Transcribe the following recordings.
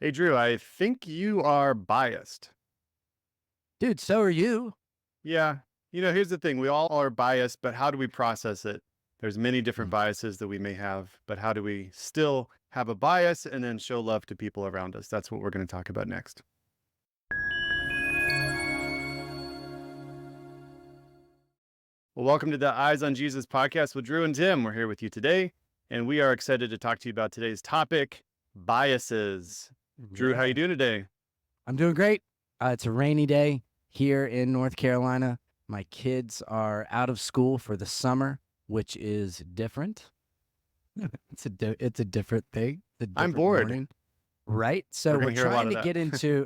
Hey, Drew, I think you are biased. Dude, so are you. Yeah. Here's the thing. We all are biased, but how do we process it? There's many different Mm. biases that we may have, but how do we still have a bias and then show love to people around us? That's what we're going to talk about next. Well, welcome to the Eyes on Jesus podcast with Drew and Tim. We're here with you today, and we are excited to talk to you about today's topic, biases. Drew, how you Yeah. doing today? I'm doing great. It's a rainy day here in North Carolina. My kids are out of school for the summer, which is different. It's a different thing. It's a I'm different bored. morning, right? We're So going we're to hear a lot trying of to that. get into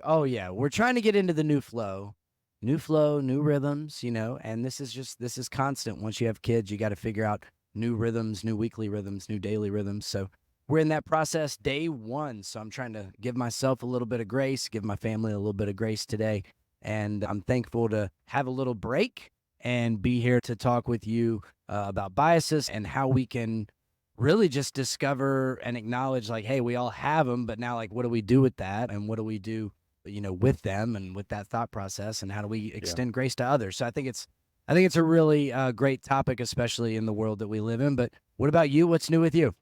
we're trying to get into the new flow, new rhythms, and this is constant. Once you have kids, you got to figure out new rhythms, new weekly rhythms, new daily rhythms. So we're in that process day one. So I'm trying to give myself a little bit of grace, give my family a little bit of grace today. And I'm thankful to have a little break and be here to talk with you about biases and how we can really just discover and acknowledge, like, hey, we all have them, but now, like, what do we do with that? And what do we do, with them and with that thought process? And how do we Yeah. extend grace to others? So I think it's a really great topic, especially in the world that we live in. But what about you? What's new with you?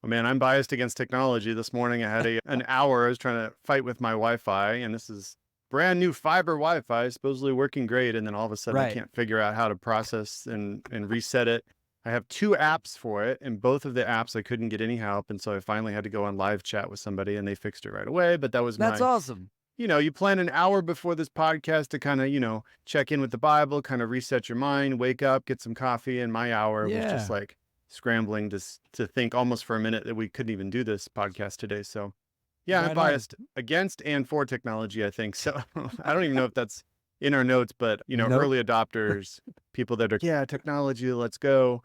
Oh man, I'm biased against technology. This morning I had an hour. I was trying to fight with my Wi-Fi, and this is brand new fiber Wi-Fi, supposedly working great. And then all of a sudden I Right. can't figure out how to process and reset it. I have two apps for it, and both of the apps I couldn't get any help. And so I finally had to go on live chat with somebody and they fixed it right away. But that was That's my, awesome. you plan an hour before this podcast to kind of, check in with the Bible, kind of reset your mind, wake up, get some coffee. And my hour was just Yeah. like scrambling to think almost for a minute that we couldn't even do this podcast today. So, yeah, I'm Right on. biased against and for technology, I think. So, I don't even know if that's in our notes, but, Nope. early adopters, people that are, yeah, technology, let's go.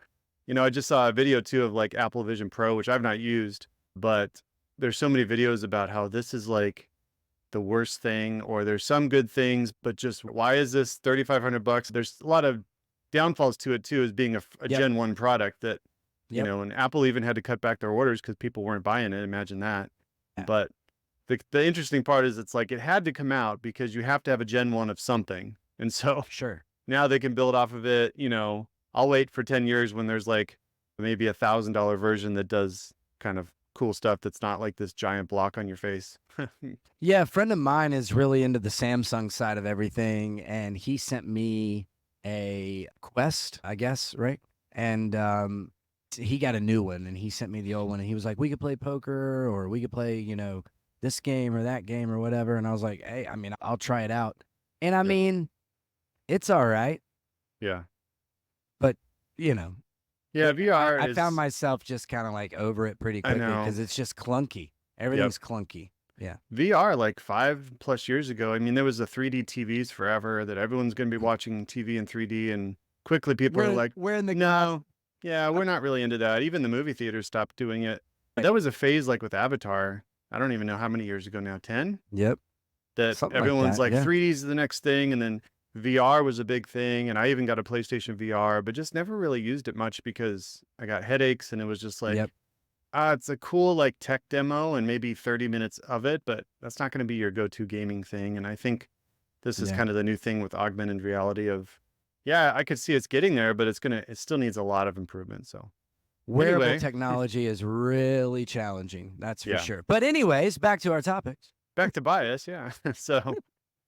I just saw a video too of like Apple Vision Pro, which I've not used, but there's so many videos about how this is like the worst thing, or there's some good things, but just why is this 3,500 bucks? There's a lot of downfalls to it too, as being a Yep. Gen 1 product that, Yep. and Apple even had to cut back their orders because people weren't buying it. Imagine that. Yeah. But the interesting part is it's like it had to come out because you have to have a Gen 1 of something. And so Sure. now they can build off of it. I'll wait for 10 years when there's like maybe $1,000 version that does kind of cool stuff that's not like this giant block on your face. Yeah, a friend of mine is really into the Samsung side of everything, and he sent me a Quest, I guess, right? And he got a new one, and he sent me the old one, and he was like, "We could play poker, or we could play, this game or that game or whatever." And I was like, "Hey, I mean, I'll try it out." And I Yeah. mean, it's all right, Yeah. but you know, Yeah, I, VR I found is, myself just kind of like over it pretty I quickly know. because it's just clunky. Yep. Everything's clunky. Yeah. VR like 5+ years ago. I mean, there was the 3D TVs forever that everyone's going to be watching TV in 3D, and quickly people are like, We're in the class. no, yeah, we're not really into that. Even the movie theaters stopped doing it. Right. That was a phase like with Avatar. I don't even know how many years ago now, 10? Yep. That Something like everyone's that. like Yeah. 3D is the next thing, and then VR was a big thing, and I even got a PlayStation VR, but just never really used it much because I got headaches, and it was just Yep. like, it's a cool like tech demo and maybe 30 minutes of it, but that's not going to be your go-to gaming thing. And I think this is Yeah. kind of the new thing with augmented reality of, yeah, I could see it's getting there, but it still needs a lot of improvement. So Wearable anyway, technology is really challenging. That's for yeah, sure. But anyways, back to our topics. back to bias. Yeah. So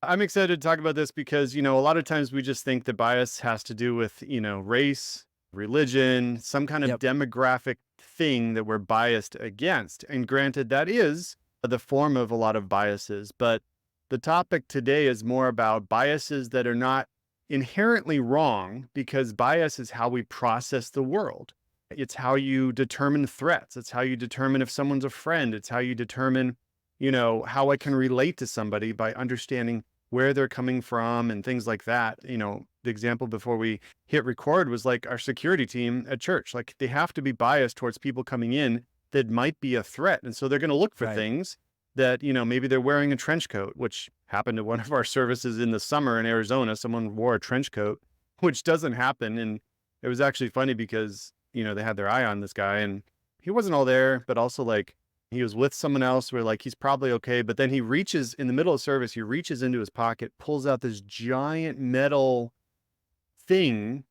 I'm excited to talk about this because, a lot of times we just think that bias has to do with, race, religion, some kind of Yep. demographic thing that we're biased against. And granted, that is the form of a lot of biases. But the topic today is more about biases that are not inherently wrong, because bias is how we process the world. It's how you determine threats. It's how you determine if someone's a friend. It's how you determine, how I can relate to somebody by understanding where they're coming from and things like that. The example before we hit record was like our security team at church. Like they have to be biased towards people coming in that might be a threat. And so they're going to look for Right. things that, maybe they're wearing a trench coat, which happened at one of our services in the summer in Arizona. Someone wore a trench coat, which doesn't happen. And it was actually funny because, they had their eye on this guy and he wasn't all there, but also like He was with someone else. We're like, he's probably okay. But then he reaches in the middle of service, he reaches into his pocket, pulls out this giant metal thing.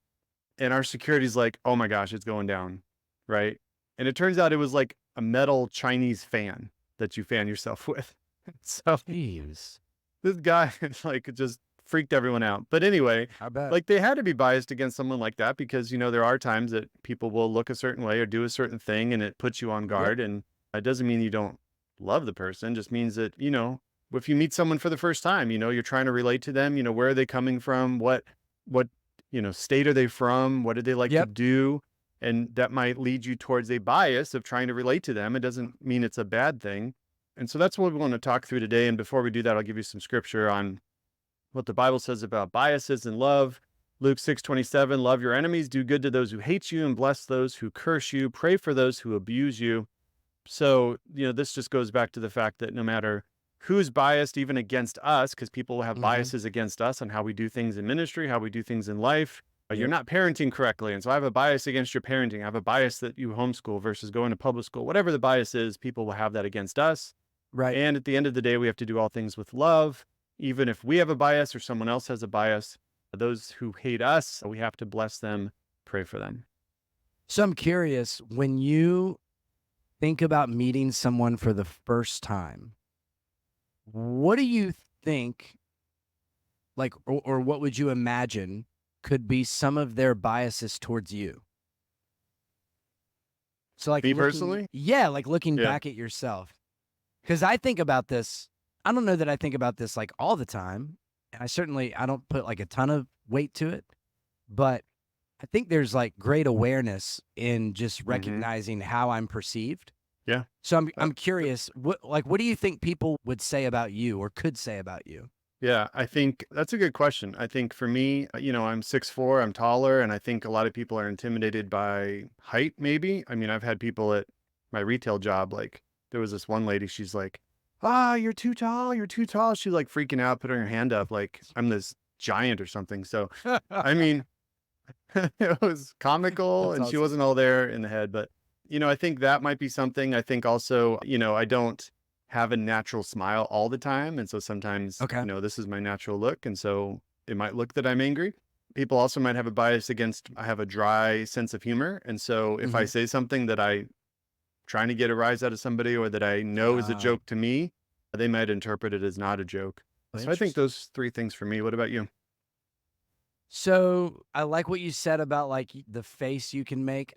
And our security's like, oh my gosh, it's going down. Right. And it turns out it was like a metal Chinese fan that you fan yourself with. So Jeez. this guy like just freaked everyone out. But anyway, I bet. like they had to be biased against someone like that because, there are times that people will look a certain way or do a certain thing and it puts you on Yep. guard. And it doesn't mean you don't love the person, it just means that, if you meet someone for the first time, you're trying to relate to them, where are they coming from? What, state are they from? What do they like to Yep. do? And that might lead you towards a bias of trying to relate to them. It doesn't mean it's a bad thing. And so that's what we want to talk through today. And before we do that, I'll give you some scripture on what the Bible says about biases and love. Luke 6:27, love your enemies, do good to those who hate you, and bless those who curse you. Pray for those who abuse you. So, this just goes back to the fact that no matter who's biased, even against us, because people will have Mm-hmm. biases against us on how we do things in ministry, how we do things in life. You're Yep. not parenting correctly. And so I have a bias against your parenting. I have a bias that you homeschool versus going to public school. Whatever the bias is, people will have that against us. Right. And at the end of the day, we have to do all things with love. Even if we have a bias or someone else has a bias, those who hate us, we have to bless them, pray for them. So I'm curious, when you think about meeting someone for the first time, what do you think, like, or what would you imagine could be some of their biases towards you? So, like, Me looking, personally? yeah, like looking Yeah. back at yourself. Because I think about this, I don't know that I think about this like all the time. And I don't put like a ton of weight to it, but I think there's like great awareness in just Hmm. recognizing how I'm perceived. Yeah. So I'm Uh, I'm curious, what do you think people would say about you or could say about you? Yeah, I think that's a good question. I think for me, I'm 6'4", I'm taller, and I think a lot of people are intimidated by height, maybe. I mean, I've had people at my retail job, like, there was this one lady, she's like, ah, you're too tall, you're too tall. She's like freaking out, putting her hand up like I'm this giant or something. So, I mean, it was comical That's and she awesome. wasn't all there in the head, but I think that might be something. I think also, I don't have a natural smile all the time. And so sometimes, Okay. this is my natural look. And so it might look that I'm angry. People also might have a bias against, I have a dry sense of humor. And so if I Hmm. say something that I trying to get a rise out of somebody or that I know is a Uh, joke to me, they might interpret it as not a joke. So I think Interesting. those three things for me. What about you? So I like what you said about like the face you can make.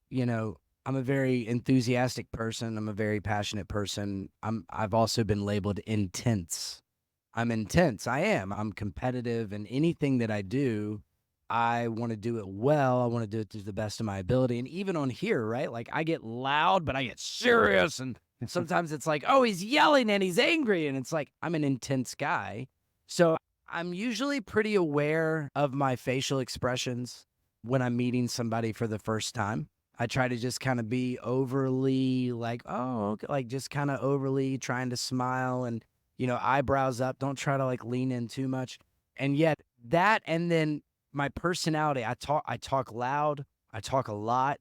You know, I'm a very enthusiastic person. I'm a very passionate person. I've also been labeled intense. I'm intense. I am. I'm competitive and anything that I do, I want to do it well. I want to do it to the best of my ability. And even on here, right? Like I get loud, but I get serious. And sometimes it's like, oh, he's yelling and he's angry. And it's like, I'm an intense guy. So I'm usually pretty aware of my facial expressions when I'm meeting somebody for the first time. I try to just kind of be overly like, oh, okay, like just kind of overly trying to smile and, eyebrows up. Don't try to like lean in too much. And yet that, and then my personality, I talk loud, I talk a lot.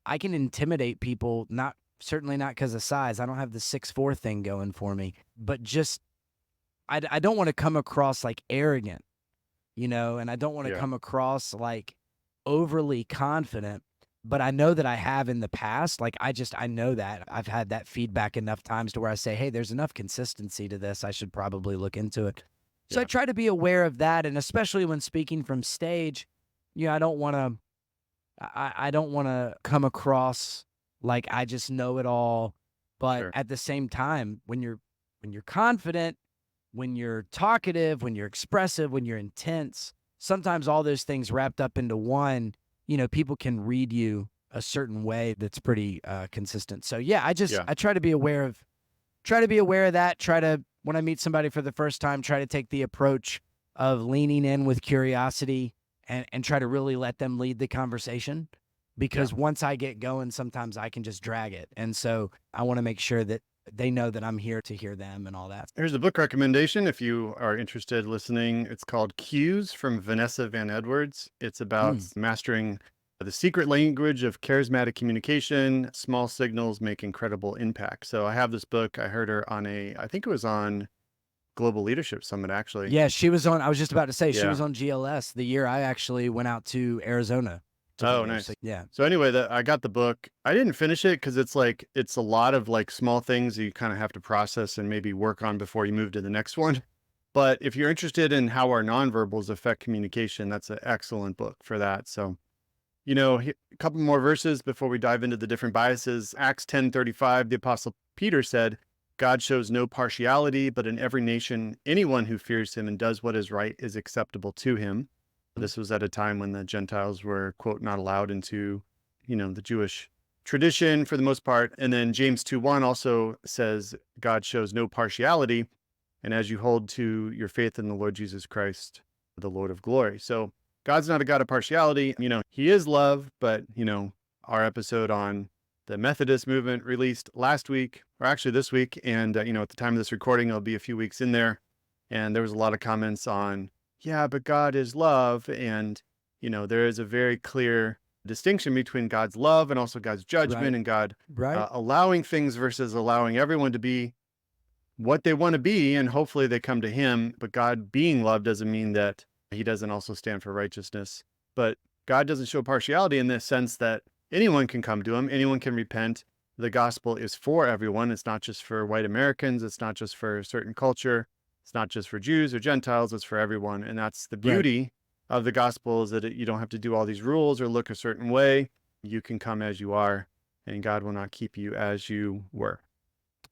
I can intimidate people, not certainly not because of size. I don't have the 6'4" thing going for me, but just I don't want to come across like arrogant, and I don't want to Yeah. come across like overly confident. But I know that I have in the past. Like I know that I've had that feedback enough times to where I say, hey, there's enough consistency to this. I should probably look into it. So I Yeah. try to be aware of that. And especially when speaking from stage, I don't want to, I don't want to come across like I just know it all. But Sure. at the same time, when you're confident, when you're talkative, when you're expressive, when you're intense, sometimes all those things wrapped up into one, people can read you a certain way that's pretty consistent. So yeah, Yeah. I try to be aware of that. Try to when I meet somebody for the first time, try to take the approach of leaning in with curiosity and try to really let them lead the conversation. Yeah. Because once I get going, sometimes I can just drag it. And so I want to make sure that they know that I'm here to hear them and all that. Here's a book recommendation if you are interested listening. It's called Cues from Vanessa Van Edwards. It's about Mm. mastering The secret language of charismatic communication, small signals make incredible impact. So I have this book. I heard her on I think it was on Global Leadership Summit, actually. Yeah, she was on. I was just about to say she was Yeah. on GLS the year I actually went out to Arizona to be Oh, there. So nice. yeah, So anyway, I got the book. I didn't finish it because it's a lot of like small things you kind of have to process and maybe work on before you move to the next one. But if you're interested in how our nonverbals affect communication, that's an excellent book for that. So, a couple more verses before we dive into the different biases. Acts 10:35, the apostle Peter said, God shows no partiality, but in every nation, anyone who fears him and does what is right is acceptable to him. This was at a time when the Gentiles were, quote, not allowed into, the Jewish tradition for the most part. And then James 2:1 also says, God shows no partiality. And as you hold to your faith in the Lord Jesus Christ, the Lord of glory. So God's not a God of partiality. He is love, but, our episode on the Methodist movement released last week, or actually this week. And, at the time of this recording, it'll be a few weeks in there. And there was a lot of comments on, yeah, but God is love. And, there is a very clear distinction between God's love and also God's right, judgment and God right, allowing things versus allowing everyone to be what they want to be. And hopefully they come to him. But God being love doesn't mean that he doesn't also stand for righteousness. But God doesn't show partiality in the sense that anyone can come to him, anyone can repent. The gospel is for everyone. It's not just for white Americans. It's not just for a certain culture. It's not just for Jews or Gentiles. It's for everyone. And that's the right. beauty of the gospel, is that you don't have to do all these rules or look a certain way. You can come as you are, and God will not keep you as you were.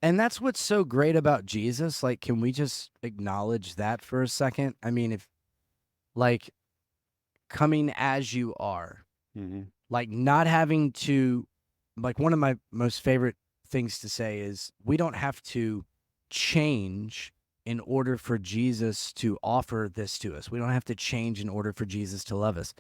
And that's what's so great about Jesus. Like, can we just acknowledge that for a second? I mean, if like coming as you are, Mm-hmm. like not having to, like one of my most favorite things to say is we don't have to change in order for Jesus to offer this to us. We don't have to change in order for Jesus to love us.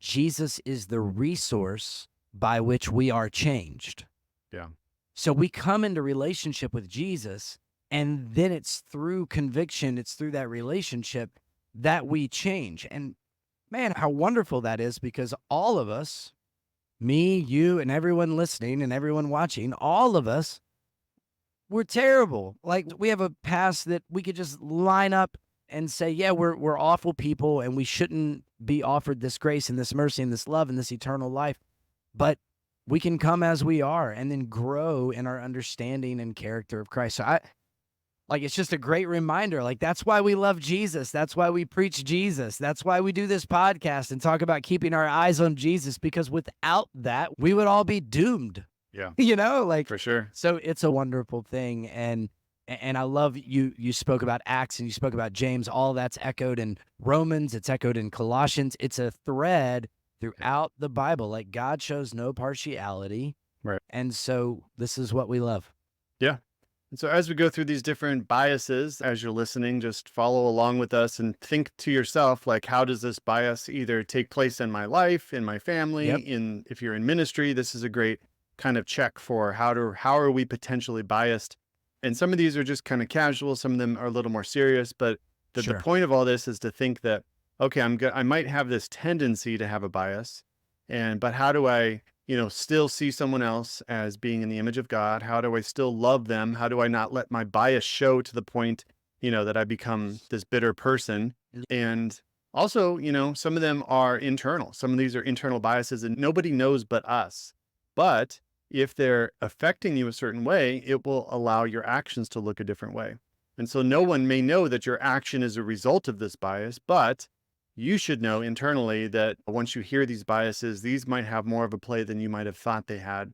Jesus is the resource by which we are changed. Yeah. So we come into relationship with Jesus, and then it's through conviction, it's through that relationship that we change. And man, how wonderful that is, because all of us, me, you, and everyone listening and everyone watching, all of us, we're terrible. Like we have a past that we could just line up and say, yeah, we're awful people and we shouldn't be offered this grace and this mercy and this love and this eternal life. But we can come as we are and then grow in our understanding and character of Christ. So it's just a great reminder. Like, that's why we love Jesus. That's why we preach Jesus. That's why we do this podcast and talk about keeping our eyes on Jesus, because without that, we would all be doomed, Yeah, like, for sure. so it's a wonderful thing. And I love you spoke about Acts and you spoke about James. All that's echoed in Romans. It's echoed in Colossians. It's a thread throughout the Bible. Like, God shows no partiality. Right. And so this is what we love. Yeah. And so as we go through these different biases, as you're listening, just follow along with us and think to yourself, like, how does this bias either take place in my life, in my family, Yep. if you're in ministry? This is a great kind of check for how are we potentially biased? And some of these are just kind of casual. Some of them are a little more serious, but the Sure. point of all this is to think that, okay, I might have this tendency to have a bias, but how do I still see someone else as being in the image of God? How do I still love them? How do I not let my bias show to the point, that I become this bitter person? And also, some of them are internal. Some of these are internal biases and nobody knows but us. But if they're affecting you a certain way, it will allow your actions to look a different way. And so no one may know that your action is a result of this bias, but you should know internally that once you hear these biases, these might have more of a play than you might have thought they had.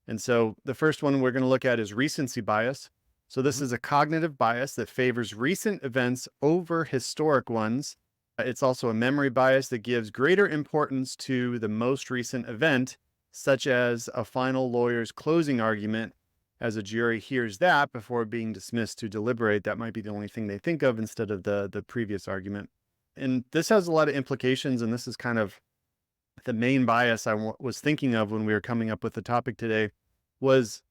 And so the first one we're going to look at is recency bias. So this is a cognitive bias that favors recent events over historic ones. It's also a memory bias that gives greater importance to the most recent event, such as a final lawyer's closing argument. As a jury hears that before being dismissed to deliberate, that might be the only thing they think of instead of the previous argument. And this has a lot of implications, and this is kind of the main bias I was thinking of when we were coming up with the topic today was,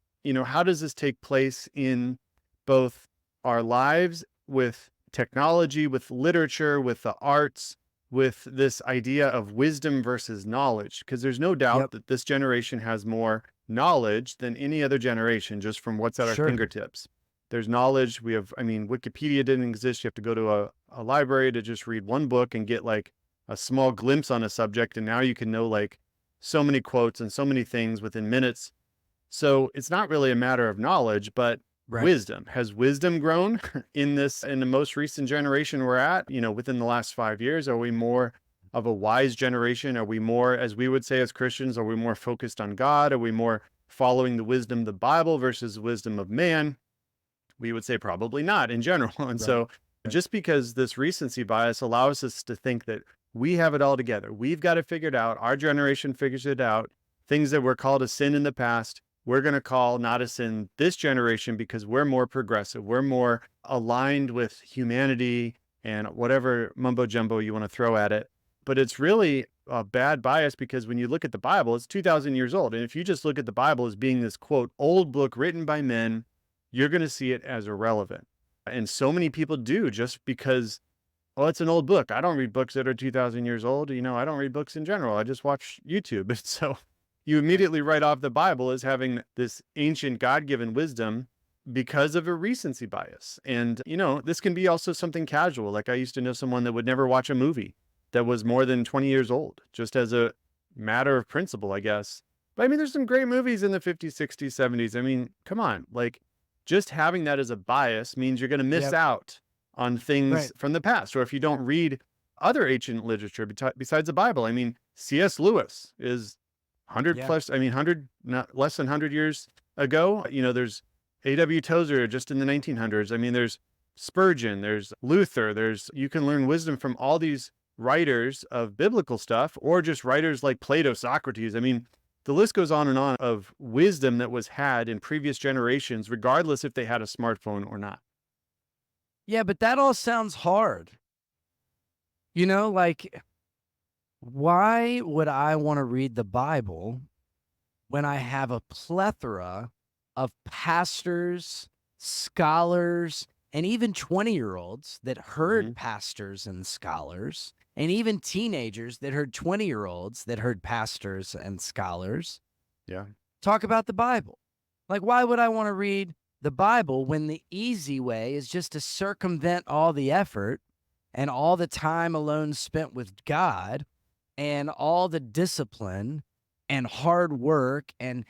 how does this take place in both our lives with technology, with literature, with the arts, with this idea of wisdom versus knowledge, because there's no doubt Yep. that this generation has more knowledge than any other generation just from what's at our Sure. fingertips. There's knowledge. We have, I mean, Wikipedia didn't exist. You have to go to a library to just read one book and get like a small glimpse on a subject. And now you can know like so many quotes and so many things within minutes. So it's not really a matter of knowledge, but Right. wisdom. Has wisdom grown in the most recent generation we're at, within the last 5 years? Are we more of a wise generation? Are we more, as we would say as Christians, are we more focused on God? Are we more following the wisdom of the Bible versus wisdom of man? We would say probably not in general. And Right. so just because this recency bias allows us to think that we have it all together, we've got it figured out, our generation figures it out, things that were called a sin in the past, we're going to call not a sin this generation because we're more progressive. We're more aligned with humanity and whatever mumbo jumbo you want to throw at it. But it's really a bad bias because when you look at the Bible, it's 2,000 years old. And if you just look at the Bible as being this quote, old book written by men, you're going to see it as irrelevant. And so many people do just because, oh, it's an old book. I don't read books that are 2,000 years old. I don't read books in general. I just watch YouTube. And so you immediately write off the Bible as having this ancient God-given wisdom because of a recency bias. And, this can be also something casual. Like I used to know someone that would never watch a movie that was more than 20 years old, just as a matter of principle, I guess. But I mean, there's some great movies in the 50s, 60s, 70s. I mean, come on, like just having that as a bias means you're going to miss Yep. out on things Right. from the past. Or if you don't read other ancient literature besides the Bible, I mean, C.S. Lewis is 100 Yeah. plus, I mean, 100, not less than 100 years ago. There's A.W. Tozer just in the 1900s. I mean, there's Spurgeon, there's Luther, you can learn wisdom from all these writers of biblical stuff or just writers like Plato, Socrates. I mean, the list goes on and on of wisdom that was had in previous generations, regardless if they had a smartphone or not. Yeah, but that all sounds hard. Like, why would I want to read the Bible when I have a plethora of pastors, scholars, and even 20-year-olds that heard Hmm. pastors and scholars, and even teenagers that heard 20-year-olds that heard pastors and scholars Yeah. talk about the Bible? Like, why would I want to read the Bible when the easy way is just to circumvent all the effort and all the time alone spent with God and all the discipline and hard work and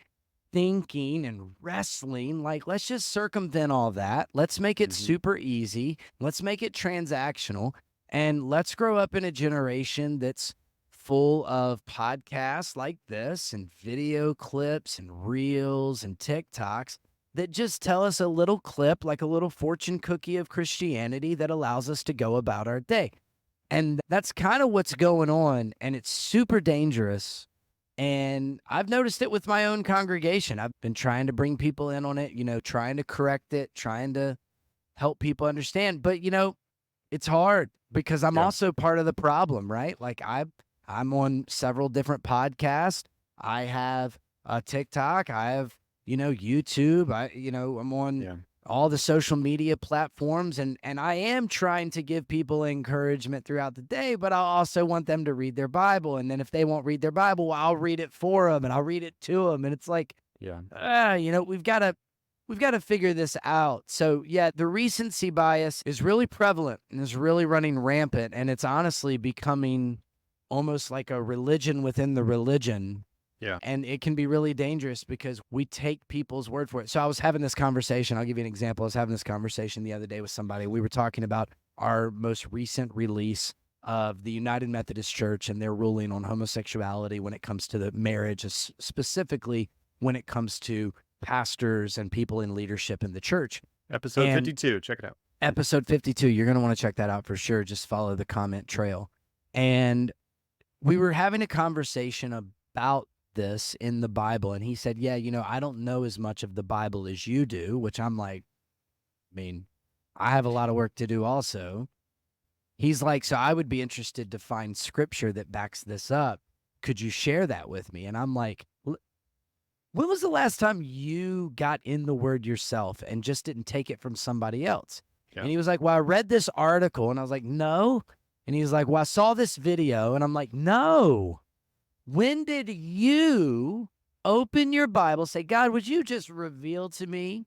thinking and wrestling? Like, let's just circumvent all that. Let's make it Hmm. super easy. Let's make it transactional. And let's grow up in a generation that's full of podcasts like this and video clips and reels and TikToks that just tell us a little clip, like a little fortune cookie of Christianity that allows us to go about our day. And that's kind of what's going on. And it's super dangerous. And I've noticed it with my own congregation. I've been trying to bring people in on it, trying to correct it, trying to help people understand. But, it's hard because I'm Yeah. also part of the problem, right? Like I'm on several different podcasts. I have a TikTok. I have, YouTube. I'm on Yeah. all the social media platforms, and I am trying to give people encouragement throughout the day, but I also want them to read their Bible. And then if they won't read their Bible, well, I'll read it for them and I'll read it to them. And it's like, Yeah. we've got to figure this out. So yeah, the recency bias is really prevalent and is really running rampant, and it's honestly becoming almost like a religion within the religion. Yeah. And it can be really dangerous because we take people's word for it. So I was having this conversation. I'll give you an example. I was having this conversation the other day with somebody. We were talking about our most recent release of the United Methodist Church and their ruling on homosexuality when it comes to the marriage, specifically when it comes to pastors and people in leadership in the church. Episode And 52. Check it out. episode 52, you're going to want to check that out for sure. Just follow the comment trail. And we were having a conversation about this in the Bible, and he said, yeah, I don't know as much of the Bible as you do, which I'm like, I mean, I have a lot of work to do also. He's like, so I would be interested to find scripture that backs this up. Could you share that with me? And I'm like, when was the last time you got in the word yourself and just didn't take it from somebody else? Yeah. And he was like, well, I read this article, and I was like, no, And he's like, well, I saw this video. And I'm like, no. When did you open your Bible, say, God, would you just reveal to me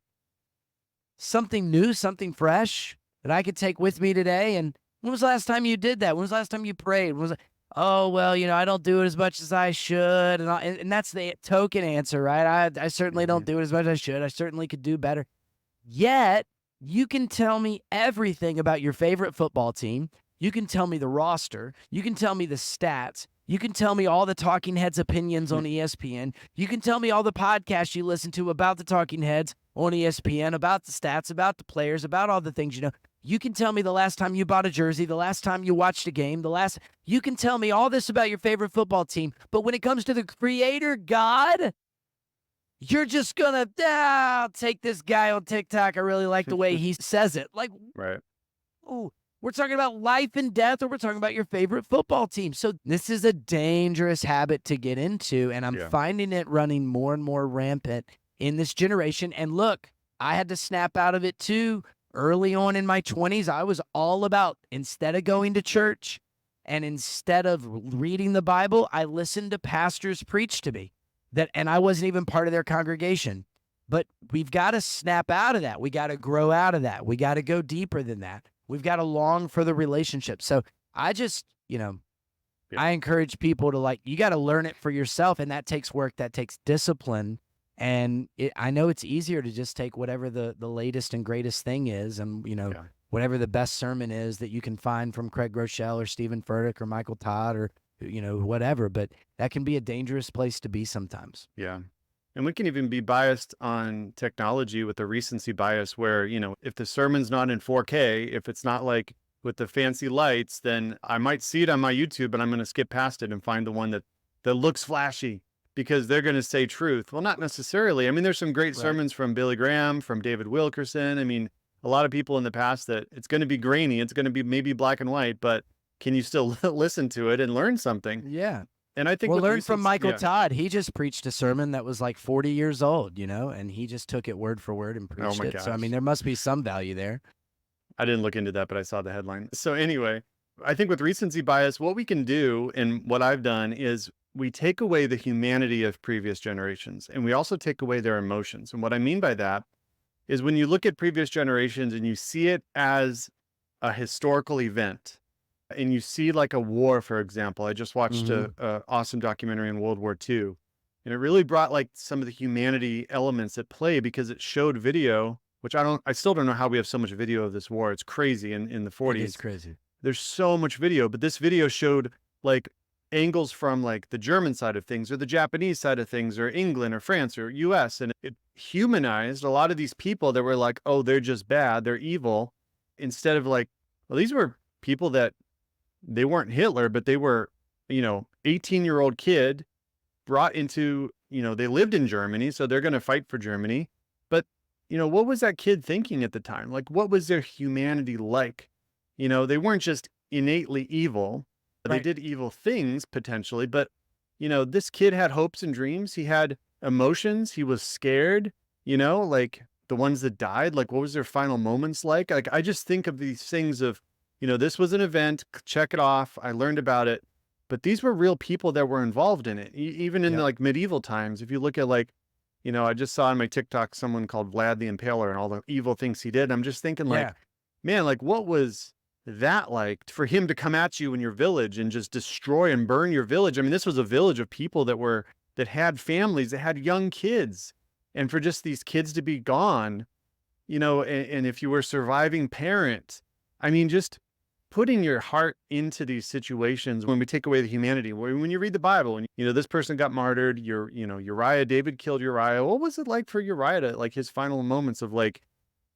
something new, something fresh that I could take with me today? And when was the last time you did that? When was the last time you prayed? When was it? Oh, well, I don't do it as much as I should. And that's the token answer, right? I certainly don't Mhm. do it as much as I should. I certainly could do better. Yet, you can tell me everything about your favorite football team. You can tell me the roster. You can tell me the stats. You can tell me all the talking heads' opinions on ESPN. You can tell me all the podcasts you listen to about the talking heads on ESPN, about the stats, about the players, about all the things you know. You can tell me the last time you bought a jersey, the last time you watched a game, you can tell me all this about your favorite football team. But when it comes to the creator God, you're just gonna, I'll take this guy on TikTok. I really like the way he says it. Like, Right. oh, we're talking about life and death, or we're talking about your favorite football team. So this is a dangerous habit to get into, and I'm Yeah. finding it running more and more rampant in this generation. And look, I had to snap out of it too. Early on in my 20s, I was all about, instead of going to church and instead of reading the Bible, I listened to pastors preach to me. And I wasn't even part of their congregation. But we've got to snap out of that. We got to grow out of that. We got to go deeper than that. We've got to long for the relationship. So I just, Yeah. I encourage people to, you got to learn it for yourself. And that takes work, that takes discipline. And I know it's easier to just take whatever the latest and greatest thing is, and, Yeah. whatever the best sermon is that you can find from Craig Rochelle or Stephen Furtick or Michael Todd or, whatever. But that can be a dangerous place to be sometimes. Yeah. And we can even be biased on technology with the recency bias where, if the sermon's not in 4K, if it's not like with the fancy lights, then I might see it on my YouTube and I'm going to skip past it and find the one that looks flashy because they're going to say truth. Well, not necessarily. I mean, there's some great Right. sermons from Billy Graham, from David Wilkerson. I mean, a lot of people in the past that it's going to be grainy. It's going to be maybe black and white, but can you still listen to it and learn something? Yeah. And I think Well, with learn from recent, Michael yeah. Todd. He just preached a sermon that was like 40 years old, and he just took it word for word and Oh preached my it. So, I mean, gosh. there must be some value there. I didn't look into that, but I saw the headline. So anyway, I think with recency bias, what we can do and what I've done is we take away the humanity of previous generations and we also take away their emotions. And what I mean by that is when you look at previous generations and you see it as a historical event and you see like a war, for example, I just watched Mhm. a awesome documentary in World War II, and it really brought like some of the humanity elements at play because it showed video, which I still don't know how we have so much video of this war. It's crazy in the It is 40s. crazy. There's so much video, but this video showed like angles from like the German side of things or the Japanese side of things or England or France or US. And it humanized a lot of these people that were like, oh, they're just bad, they're evil. Instead of like, well, these were people that they weren't Hitler, but they were, 18-year-old kid brought into, they lived in Germany, so they're going to fight for Germany. But, what was that kid thinking at the time? Like, what was their humanity like? They weren't just innately evil. They Right. did evil things potentially, but, this kid had hopes and dreams. He had emotions. He was scared, like the ones that died. Like, what was their final moments like? Like, I just think of these things of, this was an event, check it off. I learned about it. But these were real people that were involved in it. Even in Yep. like medieval times, if you look at like, I just saw on my TikTok someone called Vlad the Impaler and all the evil things he did. I'm just thinking like, Yeah. man, like what was that like for him to come at you in your village and just destroy and burn your village? I mean, this was a village of people that had families, that had young kids. And for just these kids to be gone, and if you were a surviving parent, I mean, just putting your heart into these situations when we take away the humanity, when you read the Bible and, this person got martyred, Uriah, David killed Uriah. What was it like for Uriah to like his final moments of like,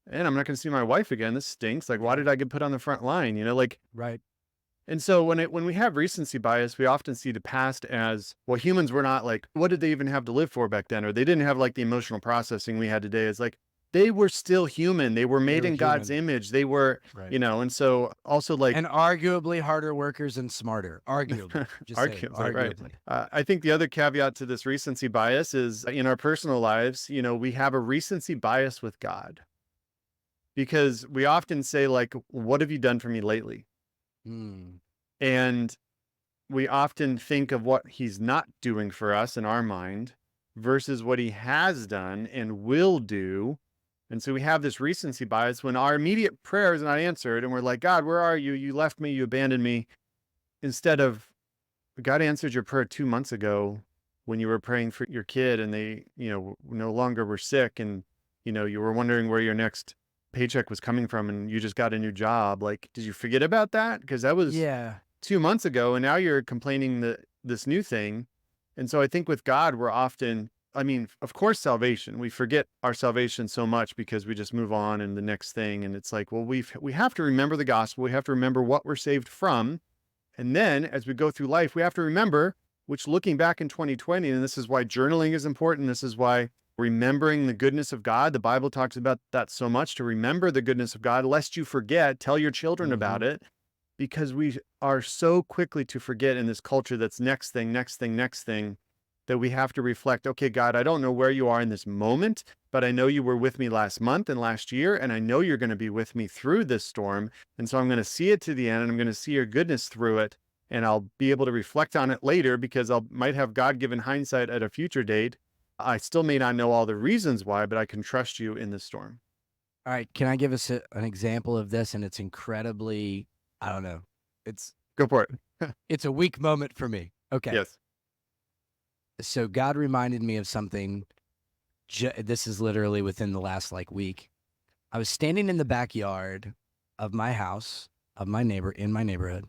man, I'm not going to see my wife again. This stinks. Like, why Yeah. did I get put on the front line? Like, Right. and so when we have recency bias, we often see the past as, well, humans were not like, what did they even have to live for back then? Or they didn't have like the emotional processing we had today. It's like, they were still human. They were They made were in God's human. image. They were, Right. and so also like, And arguably harder workers and smarter. Arguably. Just say it. arguably, right. Arguably. I think the other caveat to this recency bias is in our personal lives, we have a recency bias with God because we often say like, what have you done for me lately? Mm. And we often think of what he's not doing for us in our mind versus what he has done and will do. And so we have this recency bias when our immediate prayer is not answered and we're like, God, where are you? You left me, you abandoned me. Instead of, God answered your prayer 2 months ago when you were praying for your kid and they, no longer were sick and, you were wondering where your next paycheck was coming from and you just got a new job. Like, did you forget about that? Because that was Yeah. 2 months ago, and now you're complaining that this new thing. And so I think with God, we're often, I mean, of course, salvation. We forget our salvation so much because we just move on and the next thing. And it's like, well, we have to remember the gospel. We have to remember what we're saved from. And then as we go through life, we have to remember, which looking back in 2020, and this is why journaling is important. This is why remembering the goodness of God. The Bible talks about that so much, to remember the goodness of God, lest you forget, tell your children about Hmm. it, because we are so quickly to forget in this culture that's next thing, next thing, next thing, that we have to reflect, okay, God, I don't know where you are in this moment, but I know you were with me last month and last year, and I know you're going to be with me through this storm. And so I'm going to see it to the end, and I'm going to see your goodness through it. And I'll be able to reflect on it later because I might have God-given hindsight at a future date. I still may not know all the reasons why, but I can trust you in the storm. All right. Can I give us an example of this? And it's incredibly, I don't know. It's Go for it. it's a weak moment for me. Okay. Yes. So God reminded me of something. This is literally within the last week. I was standing in the backyard of my house, in my neighborhood,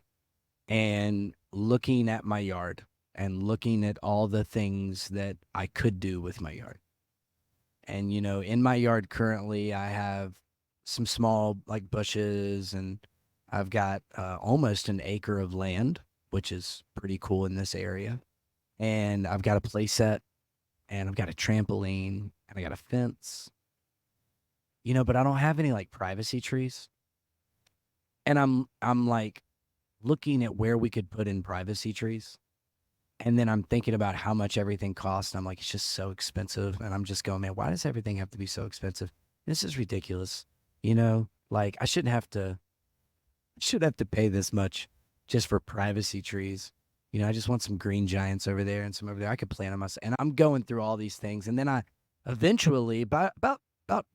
and looking at my yard and looking at all the things that I could do with my yard. And, in my yard currently, I have some small bushes, and I've got almost an acre of land, which is pretty cool in this area. And I've got a play set, and I've got a trampoline, and I got a fence, but I don't have any privacy trees. And I'm looking at where we could put in privacy trees. And then I'm thinking about how much everything costs. And I'm like, it's just so expensive. And I'm just going, man, why does everything have to be so expensive? This is ridiculous. I shouldn't have to pay this much just for privacy trees. I just want some green giants over there and some over there. I could plant them myself. And I'm going through all these things. And then I eventually, about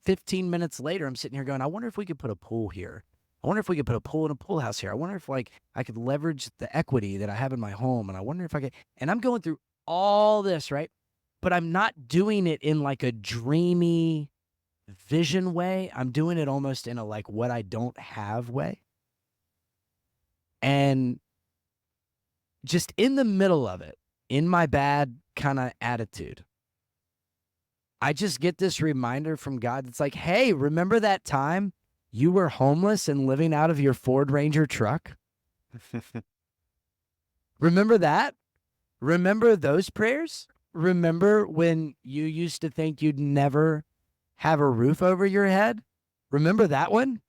15 minutes later, I'm sitting here going, I wonder if we could put a pool here. I wonder if we could put a pool in a pool house here. I wonder if I could leverage the equity that I have in my home. And I wonder if I could, and I'm going through all this, right? But I'm not doing it in a dreamy vision way. I'm doing it almost in a what I don't have way. And just in the middle of it, in my bad kind of attitude, I just get this reminder from God. It's like, hey, remember that time you were homeless and living out of your Ford Ranger truck? Remember that? Remember those prayers? Remember when you used to think you'd never have a roof over your head? Remember that one?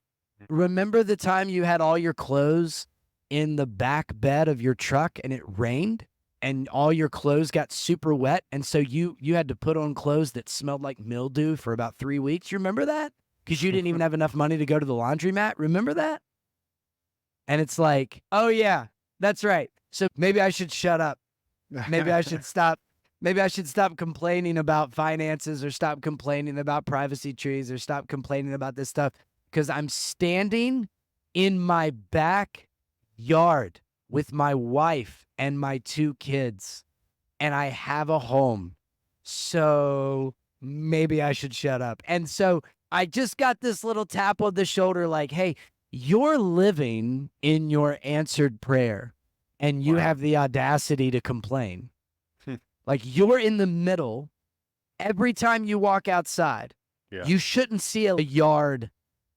Remember the time you had all your clothes in the back bed of your truck and it rained and all your clothes got super wet, and so you had to put on clothes that smelled like mildew for about 3 weeks? You remember that? Because you didn't even have enough money to go to the laundromat. Remember that? And it's like, oh yeah, that's right. So maybe I should shut up. Maybe I should stop. Maybe I should stop complaining about finances, or stop complaining about privacy trees, or stop complaining about this stuff, because I'm standing in my backyard with my wife and my 2 kids, and I have a home. So maybe I should shut up. And so I just got this little tap on the shoulder like, hey, you're living in your answered prayer, and you Wow. have the audacity to complain. You're in the middle. Every time you walk outside, Yeah. you shouldn't see a yard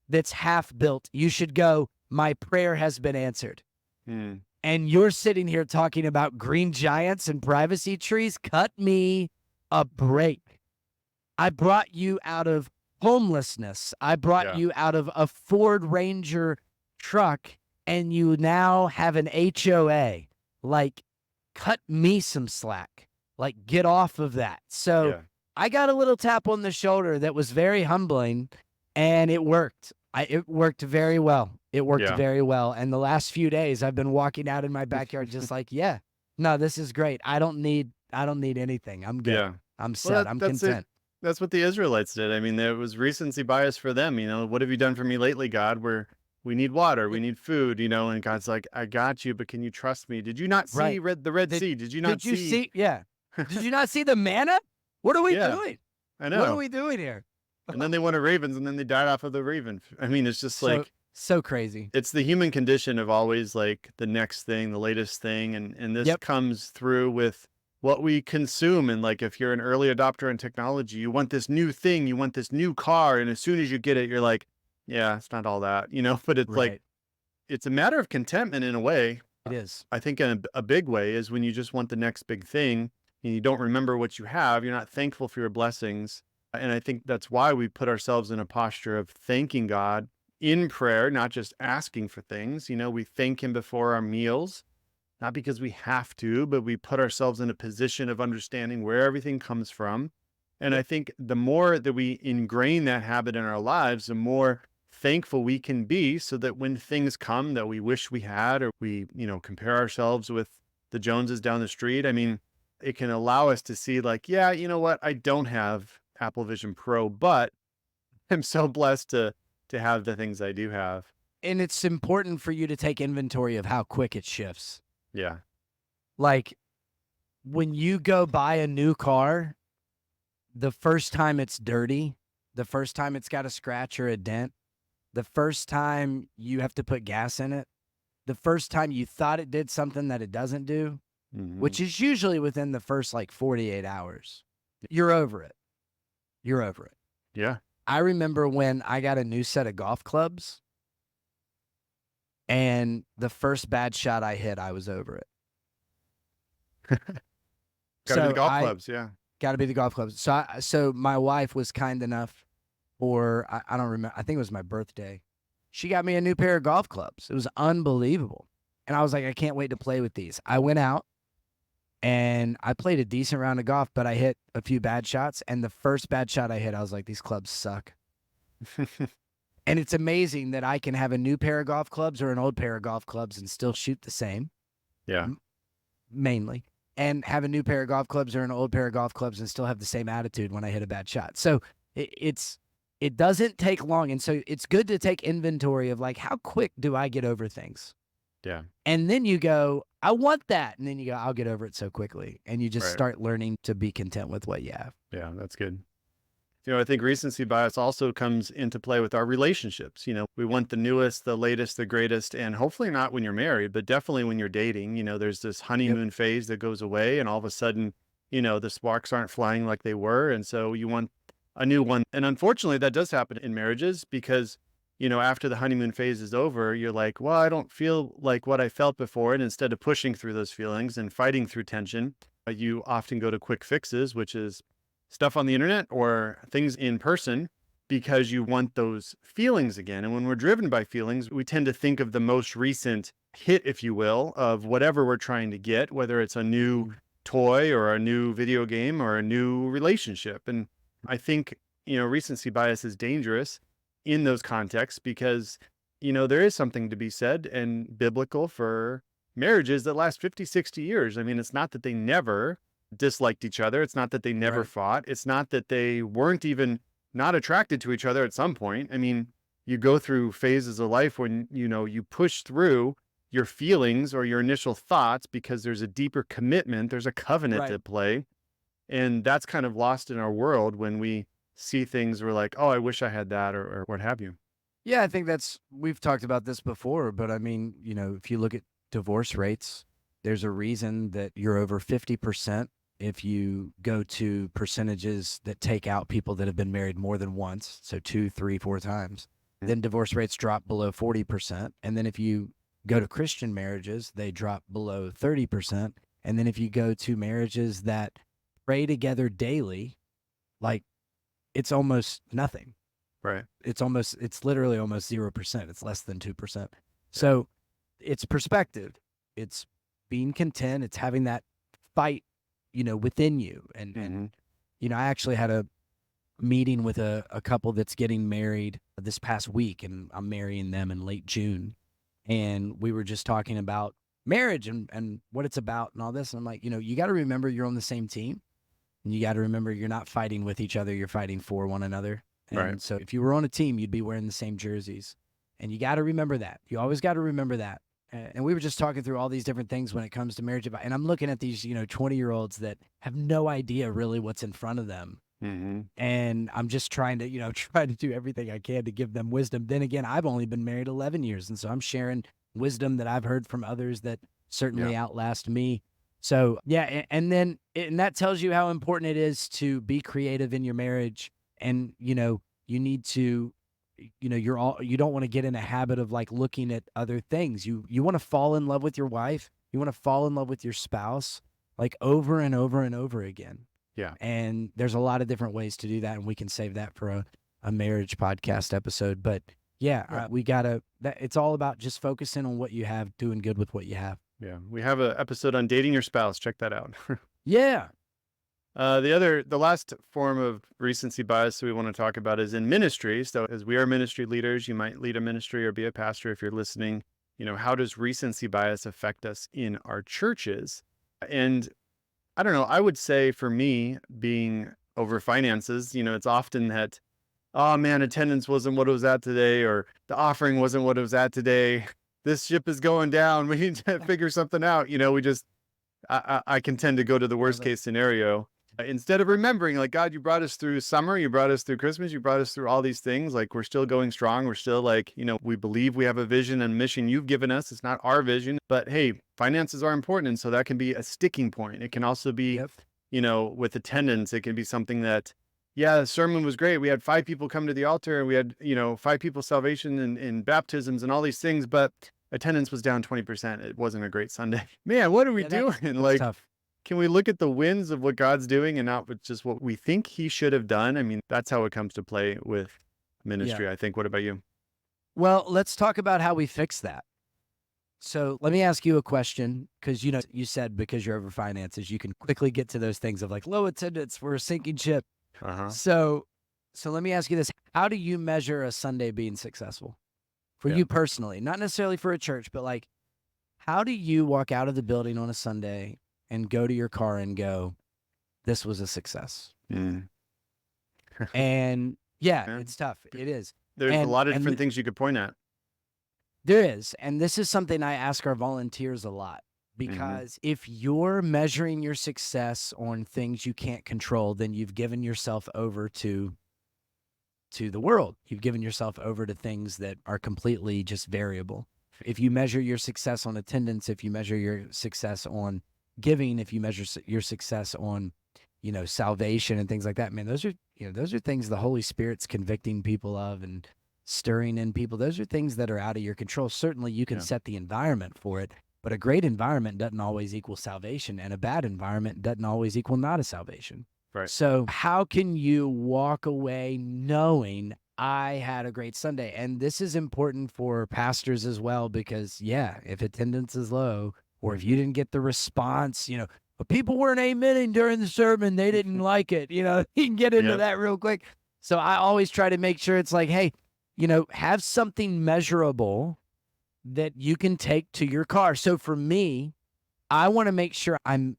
that's half built. You should go, my prayer has been answered. Mm. And you're sitting here talking about green giants and privacy trees. Cut me a break. I brought you out of homelessness. I brought Yeah. you out of a Ford Ranger truck, and you now have an HOA. Cut me some slack. Get off of that. So Yeah. I got a little tap on the shoulder that was very humbling, and it worked. It worked very well. It worked Yeah. very well. And the last few days I've been walking out in my backyard just like, yeah, no, this is great. I don't need anything. I'm good. Yeah. I'm Well, set. I'm that's it. content. That's what the Israelites did. I mean, there was recency bias for them. What have you done for me lately, God? We need water, we Yep. need food. And God's like, I got you, but can you trust me? Did you not see Right. the Red Did Sea? Did you not did you see? see yeah. Did you not see the manna? What are we Yeah, doing? I What are know. we doing here? And then they wanted ravens, and then they died off of the raven. I mean, it's just So like so crazy. it's the human condition of always like the next thing, the latest thing, and this Yep. comes through with what we consume. And like if you're an early adopter in technology, you want this new thing, you want this new car, and as soon as you get it, you're like, yeah, it's not all that, but it's like Right. it's a matter of contentment in a way. It is. I think in a big way is when you just want the next big thing and you don't remember what you have, you're not thankful for your blessings. And I think that's why we put ourselves in a posture of thanking God in prayer, not just asking for things. We thank Him before our meals, not because we have to, but we put ourselves in a position of understanding where everything comes from. And I Yep. think the more that we ingrain that habit in our lives, the more thankful we can be so that when things come that we wish we had, or we, compare ourselves with the Joneses down the street, I mean, it can allow us to see like, yeah, you know what? I don't have Apple Vision Pro, but I'm so blessed to have the things I do have. And it's important for you to take inventory of how quick it shifts. Yeah. Like when you go buy a new car, the first time it's dirty, the first time it's got a scratch or a dent, the first time you have to put gas in it, the first time you thought it did something that it doesn't do, Hmm. which is usually within the first like 48 hours, you're over it. You're over it. Yeah. I remember when I got a new set of golf clubs and the first bad shot I hit, I was over it. Got to be the So golf I clubs. Yeah. got to be the golf clubs. So my wife was kind enough for, I don't remember, I think it was my birthday. She got me a new pair of golf clubs. It was unbelievable. And I was like, I can't wait to play with these. I went out and I played a decent round of golf, but I hit a few bad shots. And the first bad shot I hit, I was like, these clubs suck. And it's amazing that I can have a new pair of golf clubs or an old pair of golf clubs and still shoot the same, Yeah. mainly, and have a new pair of golf clubs or an old pair of golf clubs and still have the same attitude when I hit a bad shot. So it doesn't take long. And so it's good to take inventory of like, how quick do I get over things? Yeah. And then you go, I want that. And then you go, I'll get over it so quickly. And you just Right. start learning to be content with what you have. Yeah. That's good. I think recency bias also comes into play with our relationships. We want the newest, the latest, the greatest, and hopefully not when you're married, but definitely when you're dating. There's this Yep. honeymoon phase that goes away, and all of a sudden, the sparks aren't flying like they were. And so you want a new one. And unfortunately, that does happen in marriages because, after the honeymoon phase is over, you're like, well, I don't feel like what I felt before. And instead of pushing through those feelings and fighting through tension, you often go to quick fixes, which is stuff on the internet or things in person because you want those feelings again. And when we're driven by feelings, we tend to think of the most recent hit, if you will, of whatever we're trying to get, whether it's a new toy or a new video game or a new relationship. And I think, recency bias is dangerous in those contexts because, there is something to be said and biblical for marriages that last 50, 60 years. I mean, it's not that they never disliked each other. It's not that they never Right. fought. It's not that they weren't even not attracted to each other at some point. I mean, you go through phases of life when, you push through your feelings or your initial thoughts because there's a deeper commitment, there's a covenant Right. at play. And that's kind of lost in our world when we see things we're like, oh, I wish I had that or what have you. Yeah, I think we've talked about this before, but I mean, if you look at divorce rates, there's a reason that you're over 50% if you go to percentages that take out people that have been married more than once, so 2, 3, 4 times. Mm. Then divorce rates drop below 40%. And then if you go to Christian marriages, they drop below 30%. And then if you go to marriages that pray together daily, like it's almost nothing. Right. It's literally almost 0%. It's less than 2%. So it's perspective. It's being content. It's having that fight, within you. And I actually had a meeting with a couple that's getting married this past week, and I'm marrying them in late June. And we were just talking about marriage and what it's about and all this. And I'm like, you got to remember you're on the same team. And you got to remember you're not fighting with each other, you're fighting for one another. Right. And so if you were on a team, you'd be wearing the same jerseys. And you got to remember that. You always got to remember that. And we were just talking through all these different things when it comes to marriage. And I'm looking at these, 20-year-olds that have no idea really what's in front of them. Mm-hmm. And I'm just trying to, try to do everything I can to give them wisdom. Then again, I've only been married 11 years. And so I'm sharing wisdom that I've heard from others that certainly outlast me. So yeah, and that tells you how important it is to be creative in your marriage. And you need to, you don't want to get in a habit of like looking at other things. You want to fall in love with your wife. You want to fall in love with your spouse, like over and over and over again. Yeah. And there's a lot of different ways to do that, and we can save that for a marriage podcast episode. But yeah, we gotta. It's all about just focusing on what you have, doing good with what you have. Yeah. We have an episode on dating your spouse. Check that out. Yeah. The last form of recency bias we want to talk about is in ministry. So as we are ministry leaders, you might lead a ministry or be a pastor if you're listening. How does recency bias affect us in our churches? And I don't know, I would say for me, being over finances, it's often that, oh man, attendance wasn't what it was at today, or the offering wasn't what it was at today. This ship is going down. We need to figure something out. I can tend to go to the worst case scenario instead of remembering, like, God, you brought us through summer, you brought us through Christmas, you brought us through all these things. Like, we're still going strong. We're still like, we believe we have a vision and mission you've given us. It's not our vision, but hey, finances are important. And so that can be a sticking point. It can also be, with attendance, it can be something that, yeah, the sermon was great. We had 5 people come to the altar. We had, 5 people salvation and baptisms and all these things, but attendance was down 20%. It wasn't a great Sunday. Man, what are we doing? Like, tough. Can we look at the wins of what God's doing and not with just what we think he should have done? I mean, that's how it comes to play with ministry, I think. What about you? Well, let's talk about how we fix that. So let me ask you a question, because you said because you're over finances, you can quickly get to those things of like low attendance, we're a sinking ship. Uh-huh. So let me ask you this: how do you measure a Sunday being successful for you personally? Not necessarily for a church, but like, how do you walk out of the building on a Sunday and go to your car and go, "This was a success"? Mm. And it's tough. It is. There's a lot of different things you could point at. There is. And this is something I ask our volunteers a lot, because if you're measuring your success on things you can't control, then you've given yourself over to the world. You've given yourself over to things that are completely just variable. If you measure your success on attendance, if you measure your success on giving, if you measure your success on, salvation and things like that, man, those are things the Holy Spirit's convicting people of and stirring in people. Those are things that are out of your control. Certainly you can set the environment for it, but a great environment doesn't always equal salvation, and a bad environment doesn't always equal not a salvation. Right. So how can you walk away knowing I had a great Sunday? And this is important for pastors as well, because if attendance is low, or if you didn't get the response, but people weren't amening during the sermon, they didn't like it. You can get into that real quick. So I always try to make sure it's like, hey, have something measurable that you can take to your car. So for me, I want to make sure I'm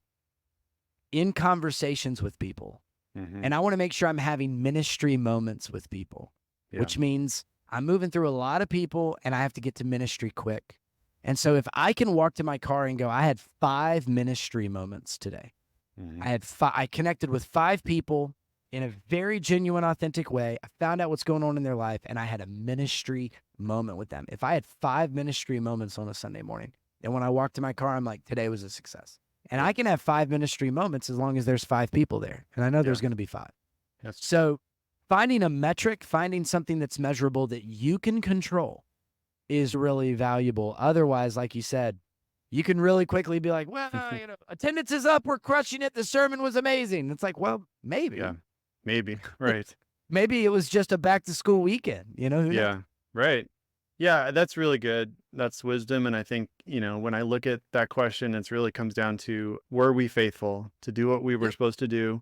in conversations with people, and I want to make sure I'm having ministry moments with people, which means I'm moving through a lot of people and I have to get to ministry quick. And so if I can walk to my car and go, I had 5 ministry moments today. I connected with 5 people in a very genuine, authentic way. I found out what's going on in their life, and I had a ministry moment with them. If I had 5 ministry moments on a Sunday morning, then when I walk to my car, I'm like, today was a success. And I can have 5 ministry moments as long as there's 5 people there. And I know there's going to be 5. So finding a metric, finding something that's measurable that you can control is really valuable. Otherwise, like you said, you can really quickly be like, well, attendance is up, we're crushing it, the sermon was amazing. It's like, well, maybe. Yeah, maybe. Right. Maybe it was just a back to school weekend, Who knows? Right. Yeah, that's really good. That's wisdom. And I think, when I look at that question, it really comes down to, were we faithful to do what we were supposed to do?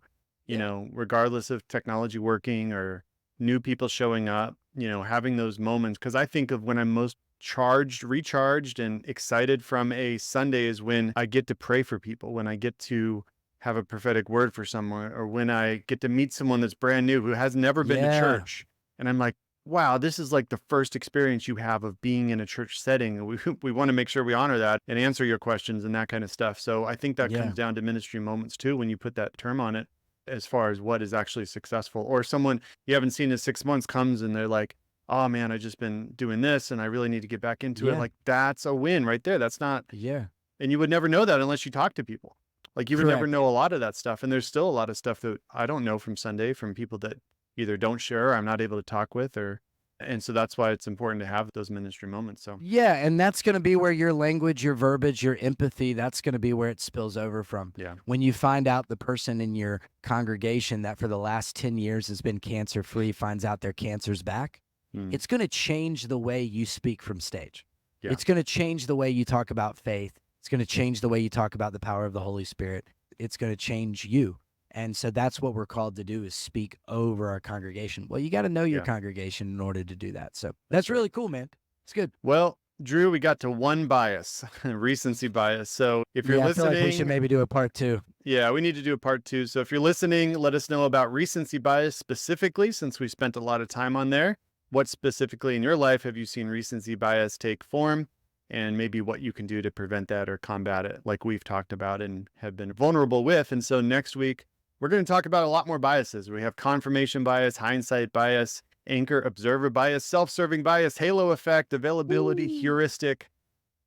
Yeah. regardless of technology working or new people showing up, having those moments. Cause I think of when I'm most charged, recharged, and excited from a Sunday is when I get to pray for people, when I get to have a prophetic word for someone, or when I get to meet someone that's brand new who has never been to Yeah. church. And I'm like, wow, this is like the first experience you have of being in a church setting. And we want to make sure we honor that and answer your questions and that kind of stuff. So I think that Yeah. comes down to ministry moments too, when you put that term on it, as far as what is actually successful. Or someone you haven't seen in 6 months comes and they're like, oh man, I just been doing this and I really need to get back into it. Yeah. Like that's a win right there. That's not, Yeah. and you would never know that unless you talk to people. Like you would never Correct. know a lot of that stuff. And there's still a lot of stuff that I don't know from Sunday from people that either don't share or I'm not able to talk with, or, and so that's why it's important to have those ministry moments. So Yeah, and that's going to be where your language, your verbiage, your empathy, that's going to be where it spills over from. yeah. When you find out the person in your congregation that for the last 10 years has been cancer free finds out their cancer's back, Mm, it's going to change the way you speak from stage. Yeah. It's going to change the way you talk about faith. It's going to change the way you talk about the power of the Holy Spirit. It's going to change you. And so that's what we're called to do, is speak over our congregation. Well, you got to know your Yeah. congregation in order to do that. So that's really cool, man. It's good. Well, Drew, we got to one bias, recency bias. So if you're Yeah, I feel like we should listening, maybe do a part 2. yeah, we need to do a part 2. So if you're listening, let us know about recency bias specifically, since we spent a lot of time on there. What specifically in your life have you seen recency bias take form, and maybe what you can do to prevent that or combat it, like we've talked about and have been vulnerable with. And so next week, we're going to talk about a lot more biases. We have confirmation bias, hindsight bias, anchor observer bias, self-serving bias, halo effect, availability, Ooh. heuristic.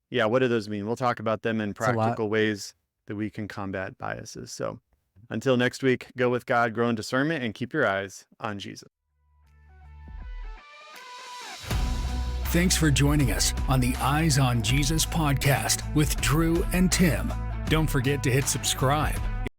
Yeah, what do those mean? We'll talk about them in It's a lot. practical ways that we can combat biases. So until next week, go with God, grow in discernment, and keep your eyes on Jesus. Thanks for joining us on the Eyes on Jesus podcast with Drew and Tim. Don't forget to hit subscribe